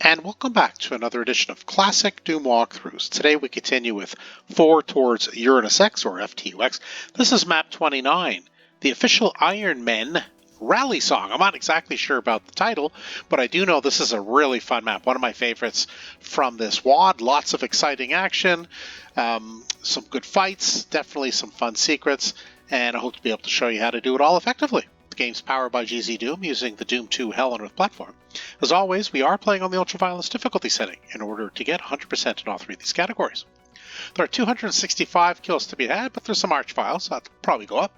And welcome back to another edition of Classic Doom Walkthroughs. Today we continue with 4 towards Uranus X, or FTUX. This is map 29, the official Ironmen Rally Song. I'm not exactly sure about the title, but I do know this is a really fun map. One of my favorites from this WOD. Lots of exciting action, some good fights, definitely some fun secrets, and I hope to be able to show you how to do it all effectively. The game's powered by GZDoom using the Doom 2 Hell on Earth platform. As always, we are playing on the ultra-violence difficulty setting in order to get 100% in all 3 of these categories. There are 265 kills to be had, but there's some arch files, so that'll probably go up.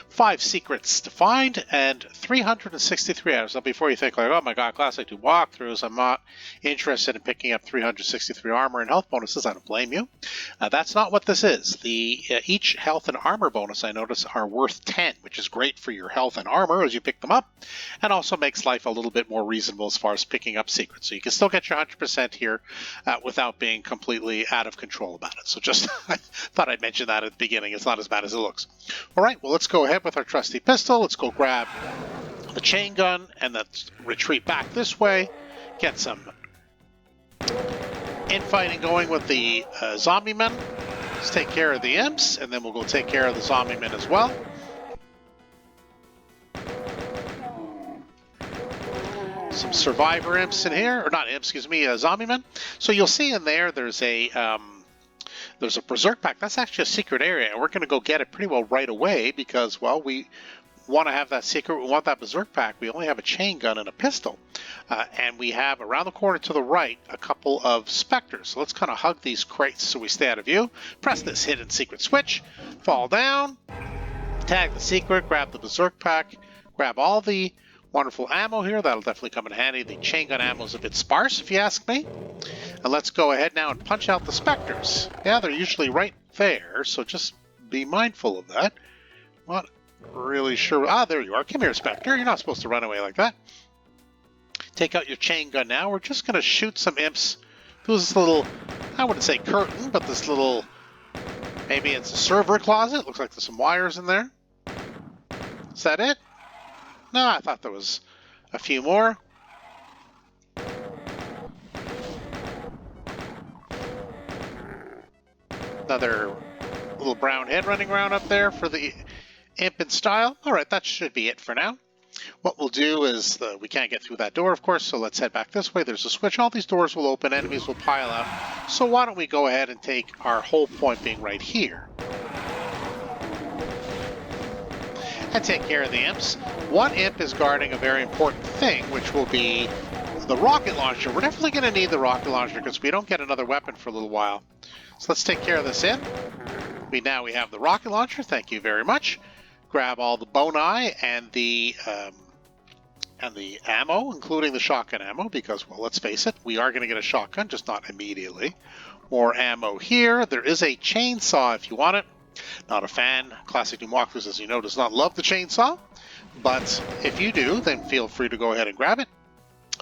5 secrets to find, and 363 items. Now, before you think, like, oh my god, Classic Doom Walkthroughs, I'm not interested in picking up 363 armor and health bonuses, I don't blame you. That's not what this is. Each health and armor bonus, I notice, are worth 10, which is great for your health and armor as you pick them up, and also makes life a little bit more reasonable as far as picking up secrets. So you can still get your 100% here without being completely out of control about it. So just, I thought I'd mention that at the beginning. It's not as bad as it looks. All right, well, let's go ahead with our trusty pistol. Let's go grab the chain gun and let's retreat back this way. Get some infighting going with the zombie men. Let's take care of the imps, and then we'll go take care of the zombie men as well. Some survivor imps in here, or not imps, excuse me, zombie men. So you'll see in there, there's a berserk pack. That's actually a secret area, and we're going to go get it pretty well right away because, well, we want to have that secret. We want that berserk pack. We only have a chain gun and a pistol, and we have around the corner to the right a couple of specters. So let's kind of hug these crates so we stay out of view. Press this hidden secret switch, fall down, tag the secret, grab the berserk pack, grab all the wonderful ammo here. That'll definitely come in handy. The chain gun ammo is a bit sparse, if you ask me. And let's go ahead now and punch out the specters. Yeah, they're usually right there, so just be mindful of that. Not really sure. Ah, there you are. Come here, Spectre. You're not supposed to run away like that. Take out your chain gun now. We're just going to shoot some imps through this little, I wouldn't say curtain, but this little, maybe it's a server closet. Looks like there's some wires in there. Is that it? No, I thought there was a few more. Another little brown head running around up there for the imp in style. All right, that should be it for now. What we'll do is, we can't get through that door, of course, so let's head back this way. There's a switch. All these doors will open. Enemies will pile out. So why don't we go ahead and take our whole point being right here and take care of the imps. One imp is guarding a very important thing, which will be the rocket launcher. We're definitely going to need the rocket launcher because we don't get another weapon for a little while. So let's take care of this imp. Now we have the rocket launcher. Thank you very much. Grab all the boni and the ammo, including the shotgun ammo, because, well, let's face it, we are going to get a shotgun, just not immediately. More ammo here. There is a chainsaw if you want it. Not a fan. Classic Doom Walkthroughs, as you know, does not love the chainsaw. But if you do, then feel free to go ahead and grab it.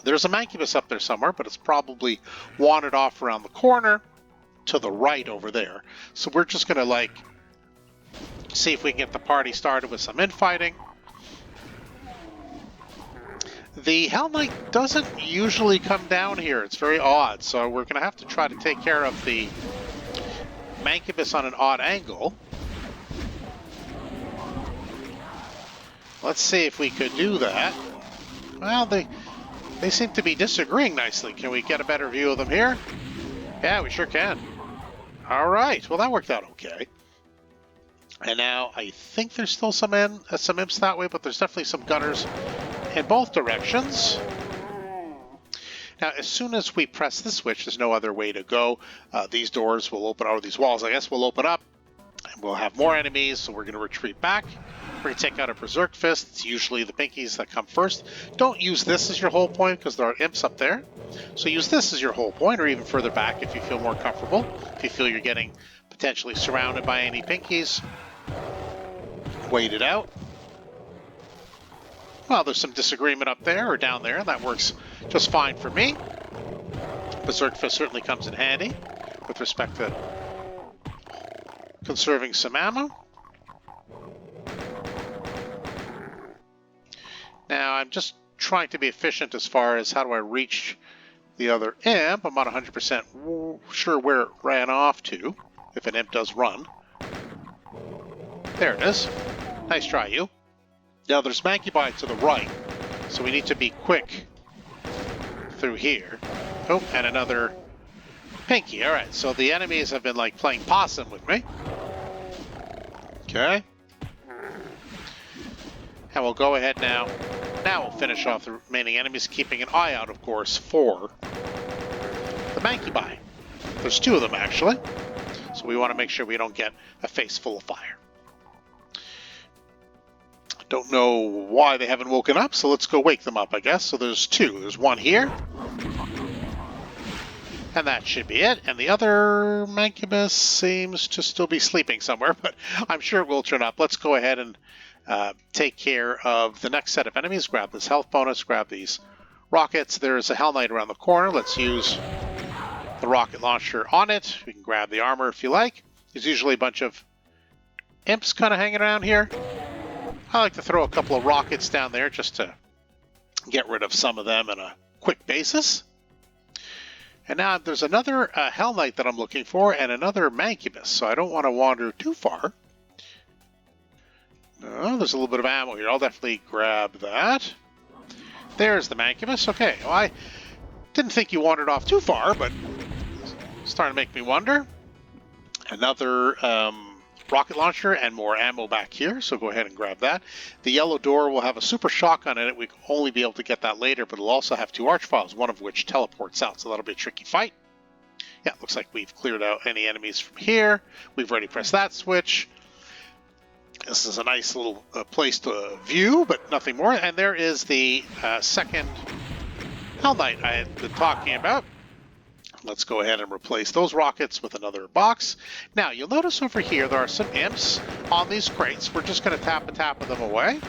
There's a mancubus up there somewhere, but it's probably wandered off around the corner to the right over there. So we're just going to, see if we can get the party started with some infighting. The Hell Knight doesn't usually come down here. It's very odd. So we're going to have to try to take care of the mancubus on an odd angle. Let's see if we could do that. Well, they seem to be disagreeing nicely. Can we get a better view of them here? Yeah, we sure can. All right. Well, that worked out okay. And now I think there's still some imps that way, but there's definitely some gunners in both directions. Now, as soon as we press the switch, there's no other way to go. These doors will open, or these walls, I guess, will open up. And we'll have more enemies, so we're going to retreat back. We're going to take out a Berserk Fist. It's usually the pinkies that come first. Don't use this as your whole point, because there are imps up there. So use this as your whole point, or even further back if you feel more comfortable. If you feel you're getting potentially surrounded by any pinkies. Wait it out. Well, there's some disagreement up there or down there. That works just fine for me. Berserk Fist certainly comes in handy with respect to conserving some ammo. Now, I'm just trying to be efficient as far as how do I reach the other imp. I'm not 100% sure where it ran off to, if an imp does run. There it is. Nice try, you. Now there's Mancubi to the right, so we need to be quick through here. Oh, and another Pinky. Alright, so the enemies have been like playing possum with me. Okay. And we'll go ahead now. Now we'll finish off the remaining enemies, keeping an eye out, of course, for the Mancubi. There's two of them, actually. So we want to make sure we don't get a face full of fire. Don't know why they haven't woken up, so let's go wake them up, I guess. So there's two. There's one here. And that should be it. And the other Mancubus seems to still be sleeping somewhere, but I'm sure it will turn up. Let's go ahead and take care of the next set of enemies. Grab this health bonus, grab these rockets. There's a Hell Knight around the corner. Let's use the rocket launcher on it. We can grab the armor if you like. There's usually a bunch of imps kind of hanging around here. I like to throw a couple of rockets down there just to get rid of some of them on a quick basis. And now there's another Hell Knight that I'm looking for and another Mancubus, so I don't want to wander too far. No, there's a little bit of ammo here. I'll definitely grab that. There's the Mancubus. Okay, well, I didn't think you wandered off too far, but it's starting to make me wonder. Another rocket launcher and more ammo back here, so go ahead and grab that. The yellow door will have a super shotgun in it. We can only be able to get that later, but it'll also have two archfiles, one of which teleports out, so that'll be a tricky fight. Yeah, looks like we've cleared out any enemies from here. We've already pressed that switch. This is a nice little place to view, but nothing more. And there is the second Hell Knight I had been talking about. Let's go ahead and replace those rockets with another box. Now, you'll notice over here there are some imps on these crates. We're just going to tap them away.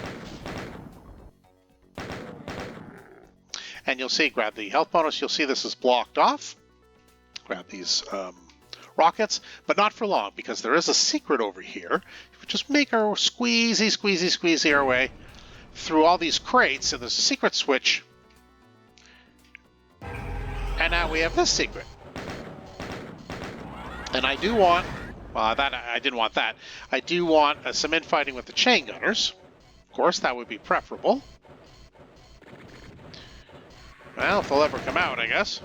And you'll see, grab the health bonus. You'll see this is blocked off. Grab these rockets, but not for long, because there is a secret over here. We just make our squeezy our way through all these crates, and there's a secret switch. And now we have this secret. And I do want, well, I didn't want that. I do want some infighting with the chain gunners. Of course, that would be preferable. Well, if they'll ever come out, I guess.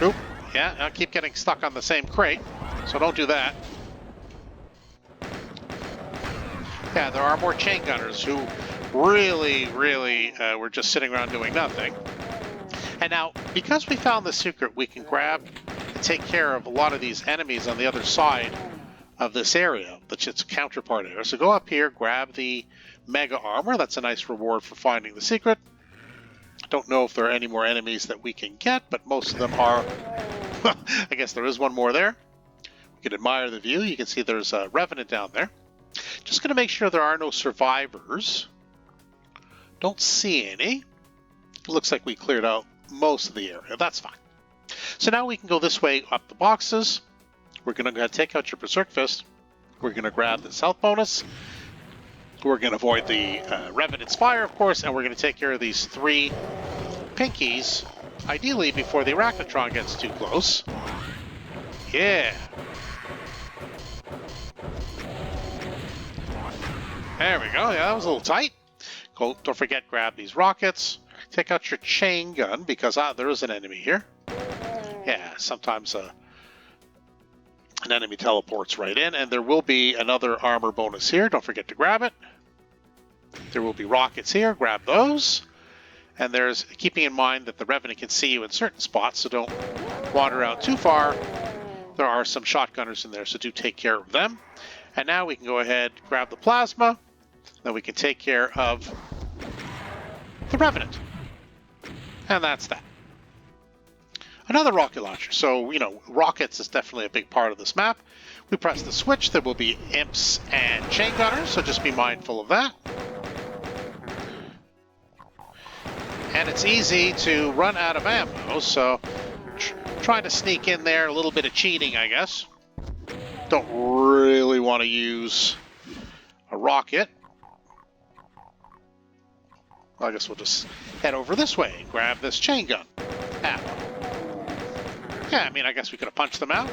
Oop, yeah, I keep getting stuck on the same crate, so don't do that. Yeah, there are more chain gunners who really were just sitting around doing nothing. And now, because we found the secret, we can grab and take care of a lot of these enemies on the other side of this area, which is a counterpart area. So go up here, grab the Mega Armor. That's a nice reward for finding the secret. Don't know if there are any more enemies that we can get, but most of them are. I guess there is one more there. We can admire the view. You can see there's a Revenant down there. Just going to make sure there are no survivors. Don't see any. It looks like we cleared out most of the area. That's fine. So now we can go this way up the boxes. We're going to take out your Berserk Fist. We're going to grab this health bonus. We're going to avoid the Revenant's fire, of course, and we're going to take care of these three Pinkies, ideally before the Arachnotron gets too close. Yeah. There we go. Yeah, that was a little tight. Go, don't forget, grab these rockets. Take out your chain gun, because there is an enemy here. Yeah, sometimes an enemy teleports right in, and there will be another armor bonus here. Don't forget to grab it. There will be rockets here. Grab those. And there's, keeping in mind that the Revenant can see you in certain spots, so don't wander out too far. There are some shotgunners in there, so do take care of them. And now we can go ahead, grab the plasma. Then we can take care of the Revenant. And that's that. Another rocket launcher. So, you know, rockets is definitely a big part of this map. We press the switch. There will be imps and chain gunners, so just be mindful of that. And it's easy to run out of ammo, so trying to sneak in there, a little bit of cheating, I guess. Don't really want to use a rocket. I guess we'll just head over this way and grab this chain gun ammo. Yeah, I mean, I guess we could have punched them out.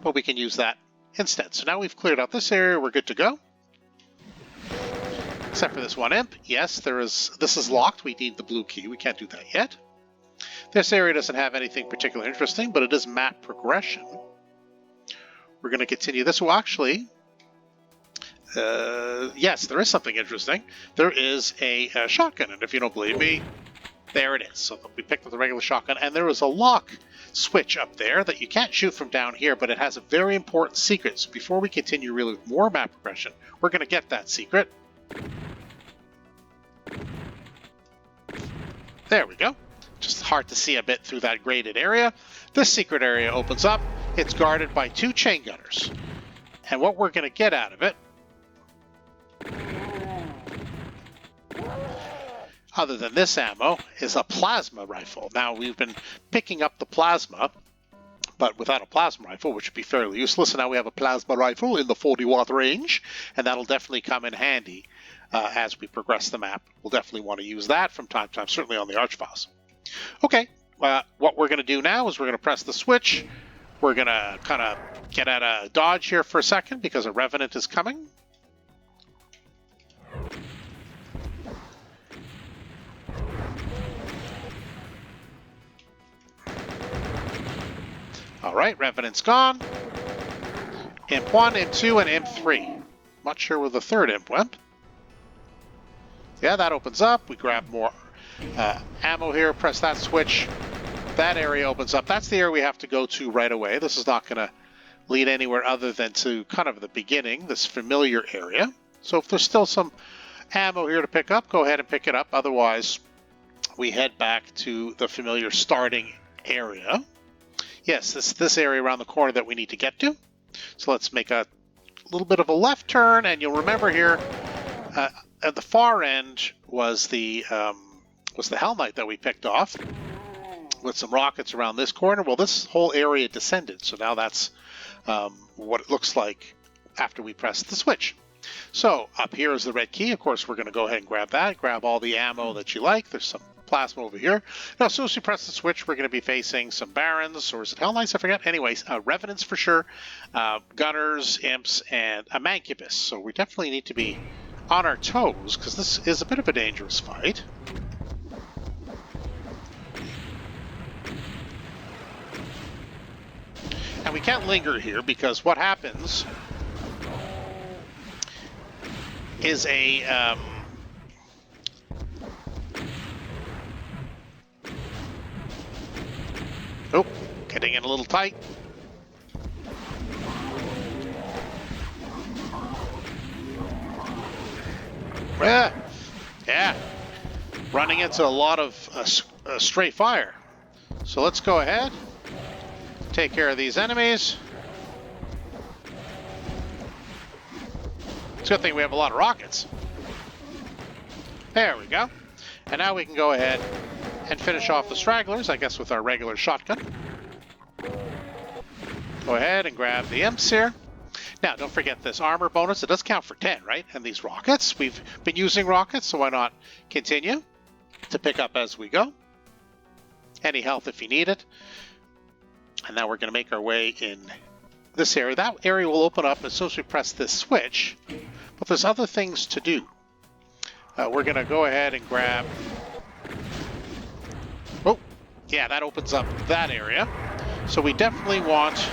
But we can use that instead. So now we've cleared out this area, we're good to go. Except for this one imp. Yes, this is locked. We need the blue key. We can't do that yet. This area doesn't have anything particularly interesting, but it is map progression. We're going to continue this. Well, actually, yes, there is something interesting. There is a shotgun, and if you don't believe me, there it is. So we picked up the regular shotgun, and there is a lock switch up there that you can't shoot from down here, but it has a very important secret. So before we continue really with more map progression, we're going to get that secret. There we go. Just hard to see a bit through that graded area. This secret area opens up. It's guarded by 2 chain gunners. And what we're going to get out of it, other than this ammo, is a plasma rifle. Now, we've been picking up the plasma, but without a plasma rifle, which would be fairly useless. And now we have a plasma rifle in the 40-watt range, and that'll definitely come in handy as we progress the map. We'll definitely want to use that from time to time, certainly on the Archfiles. Okay, what we're going to do now is we're going to press the switch. We're going to kind of get out of dodge here for a second because a Revenant is coming. Alright, Revenant's gone. Imp 1, Imp 2, and Imp 3. Not sure where the third Imp went. Yeah, that opens up. We grab more ammo here, press that switch. That area opens up. That's the area we have to go to right away. This is not going to lead anywhere other than to kind of the beginning, this familiar area. So if there's still some ammo here to pick up, go ahead and pick it up. Otherwise, we head back to the familiar starting area. Yes, this area around the corner that we need to get to. So let's make a little bit of a left turn, and you'll remember here at the far end was the Hell Knight that we picked off with some rockets around this corner. Well, this whole area descended, so now that's what it looks like after we press the switch. So up here is the red key. Of course, we're going to go ahead and grab that. Grab all the ammo that you like. There's some plasma over here. Now, as soon as we press the switch, we're going to be facing some Barons, or is it Hell Knights? I forget. Anyways, Revenants for sure, Gunners, Imps, and a Mancubus. So we definitely need to be on our toes, because this is a bit of a dangerous fight. And we can't linger here, because what happens is a oh, getting in a little tight. Yeah, running into a lot of stray fire. So let's go ahead, take care of these enemies. It's a good thing we have a lot of rockets. There we go. And now we can go ahead and finish off the stragglers, I guess, with our regular shotgun. Go ahead and grab the imps here. Now, don't forget this armor bonus. It does count for 10, right? And these rockets, we've been using rockets, so why not continue to pick up as we go? Any health if you need it. And now we're going to make our way in this area. That area will open up as soon as we press this switch, but there's other things to do. We're going to go ahead and grab... Oh, yeah, that opens up that area. So we definitely want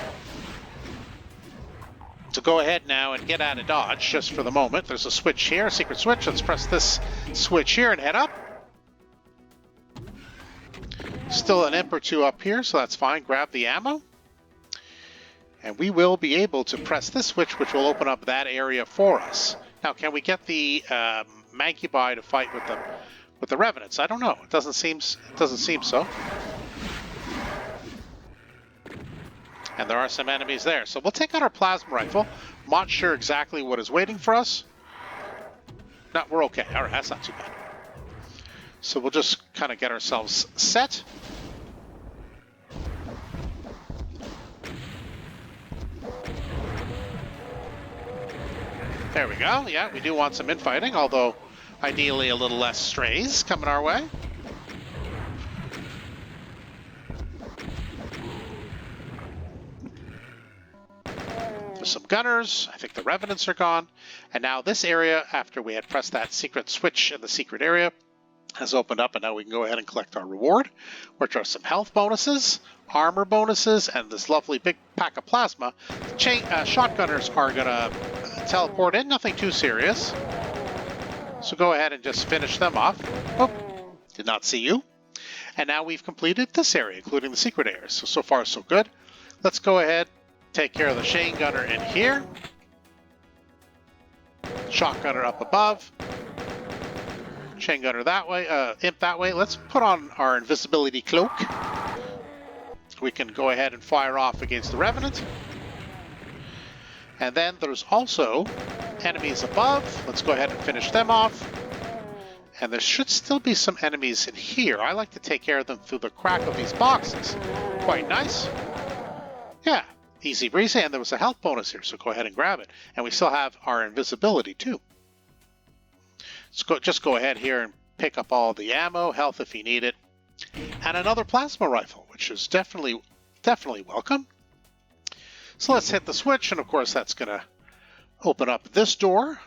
to go ahead now and get out of dodge just for the moment. There's a switch here, a secret switch. Let's press this switch here and head up. Still an imp or two up here, so that's fine. Grab the ammo. And we will be able to press this switch, which will open up that area for us. Now, can we get the Mancubi to fight with the Revenants? I don't know. It doesn't seem so. And there are some enemies there. So we'll take out our plasma rifle. I'm not sure exactly what is waiting for us. No, we're okay. All right, that's not too bad. So we'll just kind of get ourselves set. There we go. Yeah, we do want some infighting, although Ideally, a little less strays coming our way. There's some gunners. I think the revenants are gone. And now this area, after we had pressed that secret switch in the secret area, has opened up, and now we can go ahead and collect our reward, which are some health bonuses, armor bonuses, and this lovely big pack of plasma. Shotgunners are going to teleport in, nothing too serious. So go ahead and just finish them off. Oh, did not see you. And now we've completed this area, including the secret areas. So far, so good. Let's go ahead, take care of the chain gunner in here. Shotgunner up above. Chain gunner that way, imp that way. Let's put on our invisibility cloak. We can go ahead and fire off against the revenant. And then there's also enemies above. Let's go ahead and finish them off. And there should still be some enemies in here. I like to take care of them through the crack of these boxes. Quite nice. Yeah, easy breezy. And there was a health bonus here, so go ahead and grab it. And we still have our invisibility too. Just go ahead here and pick up all the ammo, health if you need it. And another plasma rifle, which is definitely welcome. So let's hit the switch, and of course that's going to open up this door.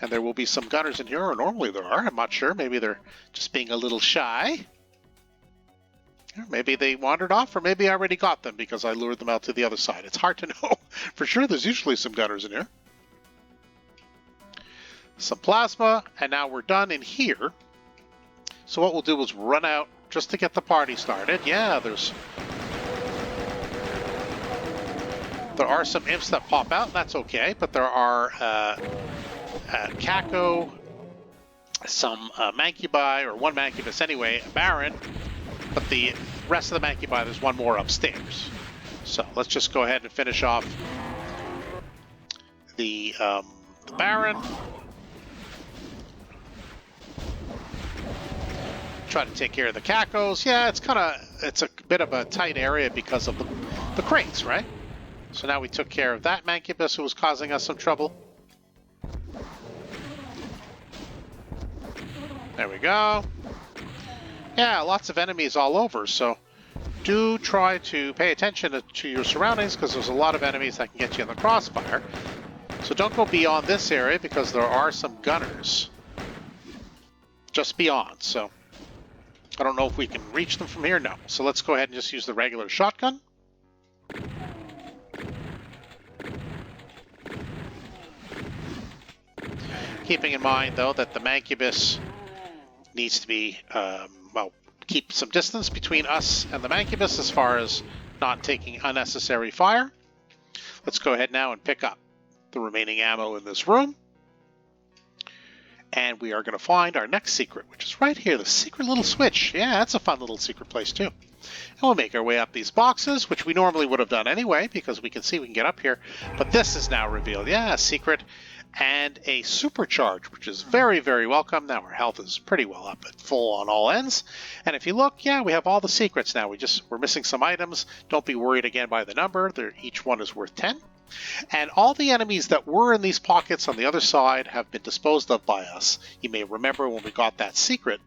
And there will be some gunners in here, or normally there are. I'm not sure. Maybe they're just being a little shy. Or maybe they wandered off, or maybe I already got them because I lured them out to the other side. It's hard to know. For sure, there's usually some gunners in here. Some plasma, and now we're done in here. So what we'll do is run out just to get the party started. Yeah, there are some imps that pop out, and that's okay, but there are Kako, some Mancubi, or one Mancubus anyway, a Baron, but the rest of the Mancubi, there's one more upstairs. So let's just go ahead and finish off the Baron. Try to take care of the Kakos. Yeah, it's a bit of a tight area because of the crates, right? So now we took care of that Mancubus who was causing us some trouble. There we go. Yeah, lots of enemies all over, so do try to pay attention to your surroundings because there's a lot of enemies that can get you in the crossfire. So don't go beyond this area because there are some gunners just beyond, so I don't know if we can reach them from here. No. So let's go ahead and just use the regular shotgun. Keeping in mind, though, that the Mancubus needs to be, well, keep some distance between us and the Mancubus as far as not taking unnecessary fire. Let's go ahead now and pick up the remaining ammo in this room. And we are going to find our next secret, which is right here, the secret little switch. Yeah, that's a fun little secret place too. And we'll make our way up these boxes, which we normally would have done anyway, because we can see we can get up here. But this is now revealed. Yeah, a secret and a supercharge, which is very, very welcome. Now our health is pretty well up at full on all ends. And if you look, yeah, we have all the secrets now. We're missing some items. Don't be worried again by the number. Each one is worth 10. And all the enemies that were in these pockets on the other side have been disposed of by us. You may remember when we got that secret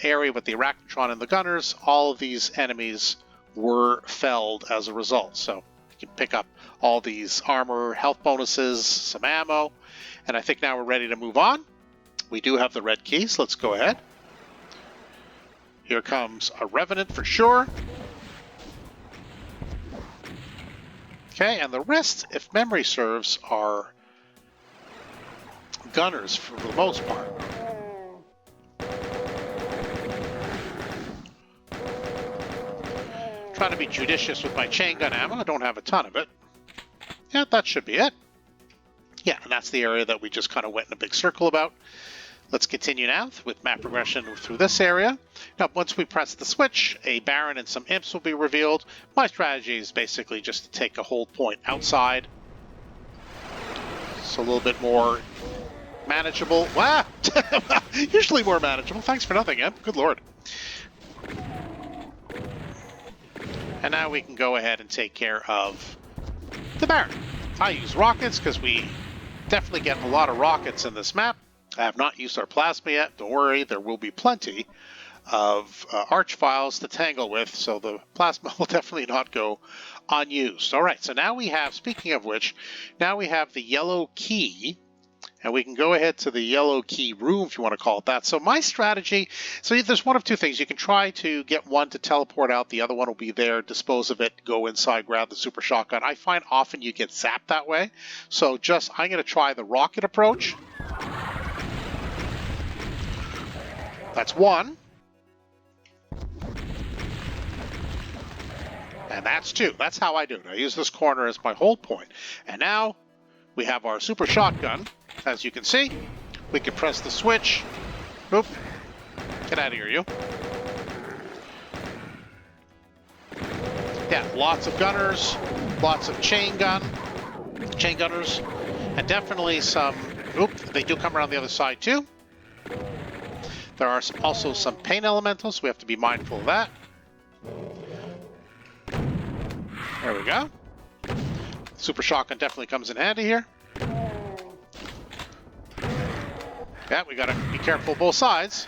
area with the Arachnotron and the gunners, all of these enemies were felled as a result. So you can pick up all these armor, health bonuses, some ammo, and I think now we're ready to move on. We do have the red keys. Let's go ahead. Here comes a Revenant for sure. Okay, and the rest, if memory serves, are gunners for the most part. Trying to be judicious with my chain gun ammo. I don't have a ton of it. Yeah, that should be it. Yeah, and that's the area that we just kind of went in a big circle about. Let's continue now with map progression through this area. Now, once we press the switch, a Baron and some imps will be revealed. My strategy is basically just to take a hold point outside. It's a little bit more manageable. Wow! Usually more manageable. Thanks for nothing, Imp. Good lord. And now we can go ahead and take care of the Baron. I use rockets because we definitely get a lot of rockets in this map. I have not used our plasma yet. Don't worry, there will be plenty of arch files to tangle with, so the plasma will definitely not go unused. All right, so now we have, speaking of which, now we have the yellow key, and we can go ahead to the yellow key room, if you want to call it that. So my strategy, so there's one of two things. You can try to get one to teleport out, the other one will be there, dispose of it, go inside, grab the super shotgun. I find often you get zapped that way, so I'm going to try the rocket approach. That's one. And that's two. That's how I do it. I use this corner as my hold point. And now we have our super shotgun. As you can see, we can press the switch. Oop. Get out of here, you. Yeah, lots of gunners, lots of chain gunners, and definitely some, oop, they do come around the other side too. There are also some pain elementals, we have to be mindful of that. There we go. Super shotgun definitely comes in handy here. Yeah, we gotta be careful both sides.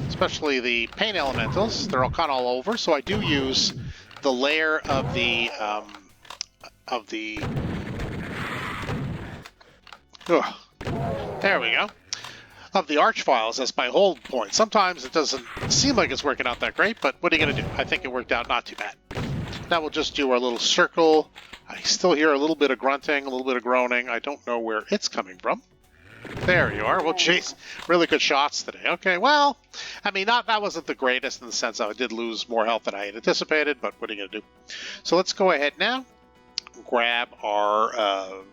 Especially the pain elementals. They're all kind of all over, so I do use the layer of the there we go. Of the arch files as my hold point. Sometimes it doesn't seem like it's working out that great, but what are you gonna do? I think it worked out not too bad. Now we'll just do our little circle. I still hear a little bit of grunting, a little bit of groaning. I don't know where it's coming from. There you are. Well, jeez, really good shots today. Okay, well, I mean, that wasn't the greatest in the sense that I did lose more health than I had anticipated, but what are you going to do? So let's go ahead now, grab our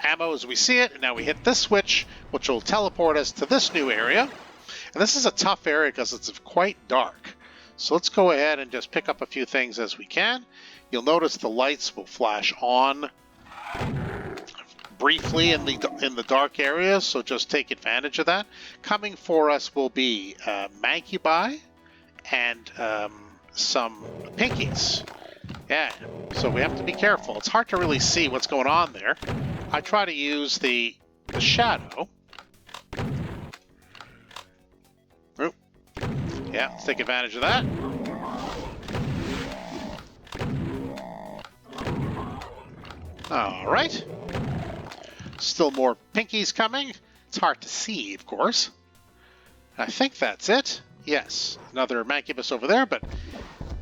ammo as we see it, and now we hit this switch, which will teleport us to this new area. And this is a tough area because it's quite dark. So let's go ahead and just pick up a few things as we can. You'll notice the lights will flash on briefly in the dark areas, so just take advantage of that. Coming for us will be Mancubi and some pinkies. Yeah, so we have to be careful. It's hard to really see what's going on there. I try to use the shadow. Oop. Yeah, let's take advantage of that. All right. Still more pinkies coming. It's hard to see, of course. I think that's it. Yes, another Mancubus over there, but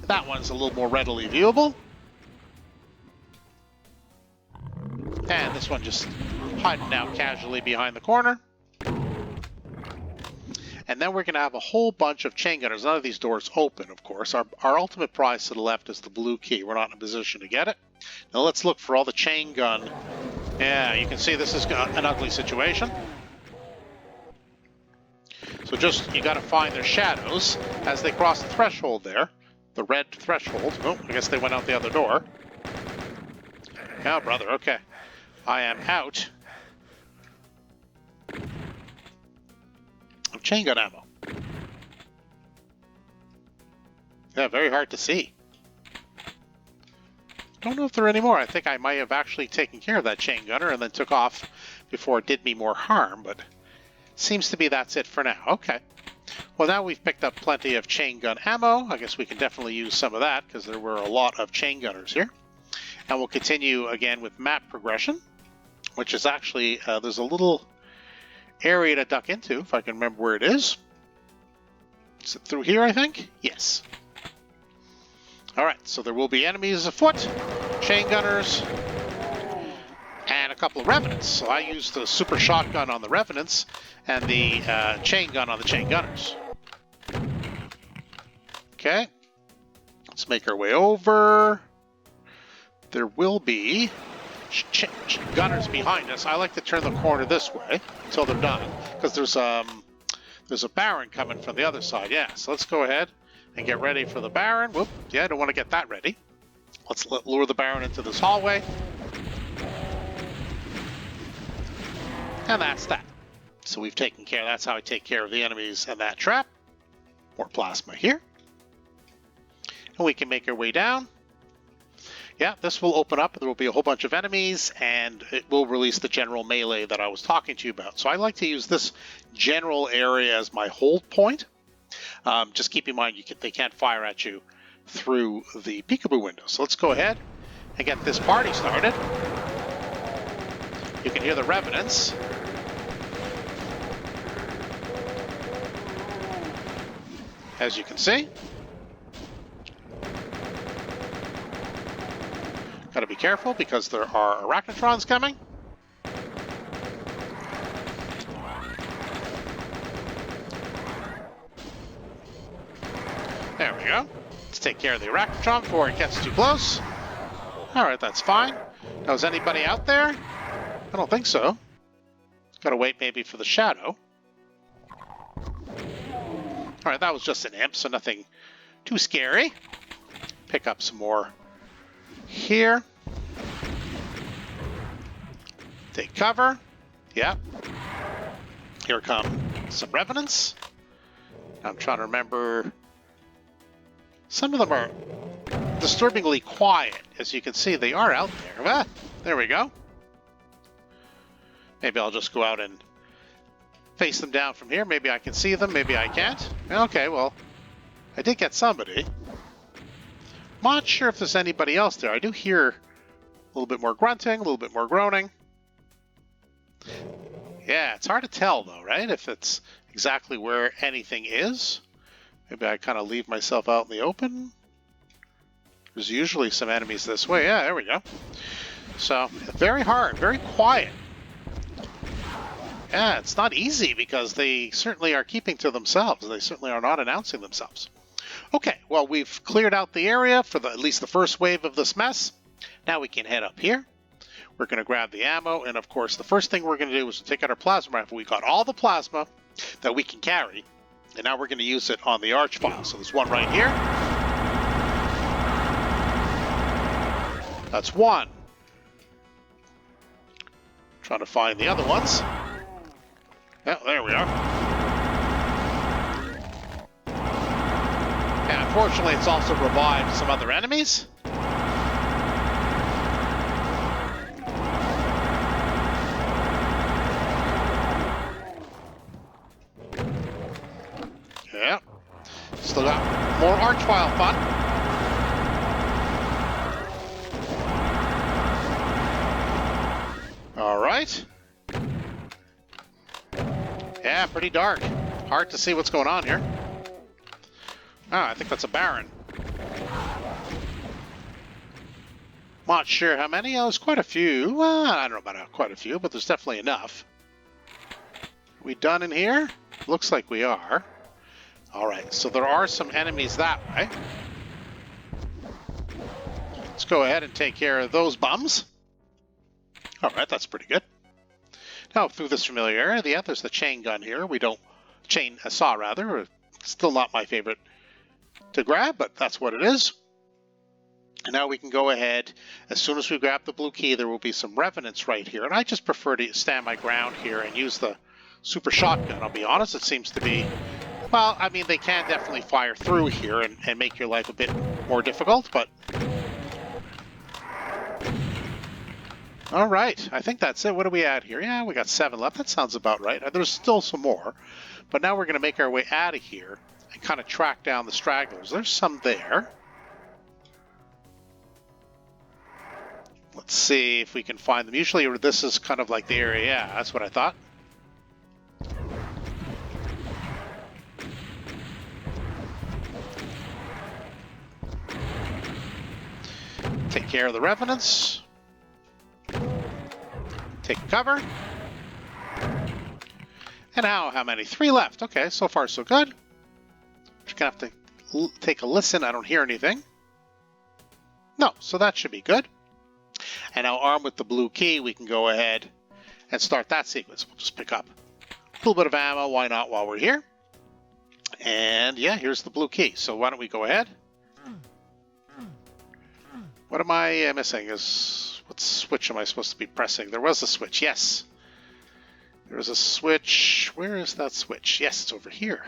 that one's a little more readily viewable. And this one just hiding out casually behind the corner. And then we're going to have a whole bunch of chain gunners. None of these doors open, of course. Our ultimate prize to the left is the blue key. We're not in a position to get it. Now let's look for all the chain gun. Yeah, you can see this is an ugly situation. So you got to find their shadows as they cross the threshold there. The red threshold. Oh, I guess they went out the other door. Oh, brother, okay. I am out of chain gun ammo. Yeah, very hard to see. Don't know if there are any more. I think I might have actually taken care of that chain gunner and then took off before it did me more harm, but seems to be that's it for now. Okay. Well, now we've picked up plenty of chain gun ammo. I guess we can definitely use some of that because there were a lot of chain gunners here. And we'll continue again with map progression, which is actually, there's a little area to duck into, if I can remember where it is. Is it through here, I think? Yes. Alright, so there will be enemies afoot, chain gunners, and a couple of revenants. So I used the super shotgun on the revenants and the chain gun on the chain gunners. Okay, let's make our way over. There will be gunners behind us. I like to turn the corner this way until they're done, because there's a Baron coming from the other side. Yeah, so let's go ahead and get ready for the Baron. Whoop, yeah, I don't want to get that ready. Let's lure the Baron into this hallway. And that's that. So we've taken care, that's how I take care of the enemies and that trap. More plasma here. And we can make our way down. Yeah, this will open up. There will be a whole bunch of enemies, and it will release the general melee that I was talking to you about. So I like to use this general area as my hold point. Just keep in mind they can't fire at you through the peekaboo window. So let's go ahead and get this party started. You can hear the revenants. As you can see. Gotta be careful because there are arachnotrons coming. There we go. Let's take care of the arachnotron before it gets too close. Alright, that's fine. Now, is anybody out there? I don't think so. Gotta wait maybe for the shadow. Alright, that was just an imp, so nothing too scary. Pick up some more here. Take cover. Yep. Here come some revenants. I'm trying to remember. Some of them are disturbingly quiet. As you can see, they are out there. Ah, there we go. Maybe I'll just go out and face them down from here. Maybe I can see them. Maybe I can't. Okay, well, I did get somebody. Not sure if there's anybody else there. I do hear a little bit more grunting, a little bit more groaning. Yeah, it's hard to tell, though, right? If it's exactly where anything is. Maybe I kind of leave myself out in the open. There's usually some enemies this way. Yeah, there we go. So, very hard, very quiet. Yeah, it's not easy because they certainly are keeping to themselves. They certainly are not announcing themselves. Okay, well, we've cleared out the area for at least the first wave of this mess. Now we can head up here. We're going to grab the ammo, and of course, the first thing we're going to do is take out our plasma rifle. We got all the plasma that we can carry, and now we're going to use it on the archvile. So there's one right here. That's one. Trying to find the other ones. Yeah, there we are. And unfortunately, it's also revived some other enemies. Yeah. Still got more archvile fun. All right. Yeah, pretty dark. Hard to see what's going on here. Ah, I think that's a Baron. Not sure how many. Oh, there's quite a few. Well, I don't know about quite a few, but there's definitely enough. Are we done in here? Looks like we are. All right, so there are some enemies that way. Let's go ahead and take care of those bums. All right, that's pretty good. Now, through this familiar area, yeah, there's the chain gun here. A saw rather. Still not my favorite to grab, but that's what it is. And now we can go ahead. As soon as we grab the blue key, there will be some revenants right here. And I just prefer to stand my ground here and use the super shotgun. I'll be honest, it seems to be... Well, I mean, they can definitely fire through here and make your life a bit more difficult, but... All right, I think that's it. What are we at here? Yeah, we got 7 left. That sounds about right. There's still some more, but now we're going to make our way out of here and kind of track down the stragglers. There's some there. Let's see if we can find them. Usually this is kind of like the area. Yeah, that's what I thought. Take care of the revenants. Take cover. And now, how many? 3 left. Okay, so far so good. Just gonna have to take a listen. I don't hear anything. No, so that should be good. And now, armed with the blue key, we can go ahead and start that sequence. We'll just pick up a little bit of ammo. Why not while we're here? And yeah, here's the blue key. So why don't we go ahead? What am I missing? What switch am I supposed to be pressing? There was a switch, yes. There is a switch. Where is that switch? Yes, it's over here.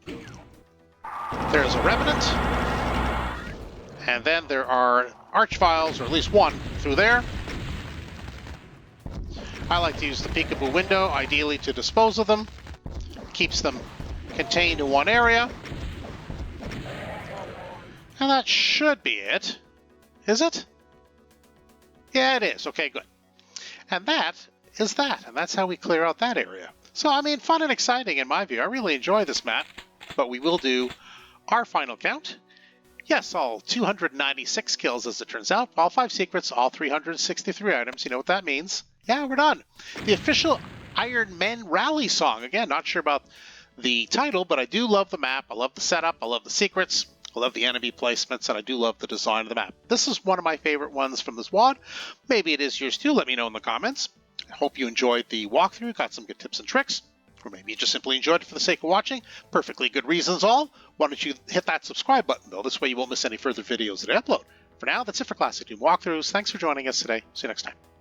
There's a revenant. And then there are arch files, or at least one, through there. I like to use the peekaboo window, ideally to dispose of them. Keeps them contained in one area. And that should be it. Is it? Yeah, it is. Okay, good. And that is that. And that's how we clear out that area. So, I mean, fun and exciting in my view. I really enjoy this map. But we will do our final count. Yes, all 296 kills as it turns out. All 5 secrets, all 363 items. You know what that means. Yeah, we're done. The official Ironmen Rally Song. Again, not sure about the title, but I do love the map. I love the setup. I love the secrets. I love the enemy placements, and I do love the design of the map. This is one of my favorite ones from this WOD. Maybe it is yours too. Let me know in the comments. I hope you enjoyed the walkthrough, got some good tips and tricks, or maybe you just simply enjoyed it for the sake of watching. Perfectly good reasons all. Why don't you hit that subscribe button, though? This way you won't miss any further videos that I upload. For now, that's it for Classic Doom Walkthroughs. Thanks for joining us today. See you next time.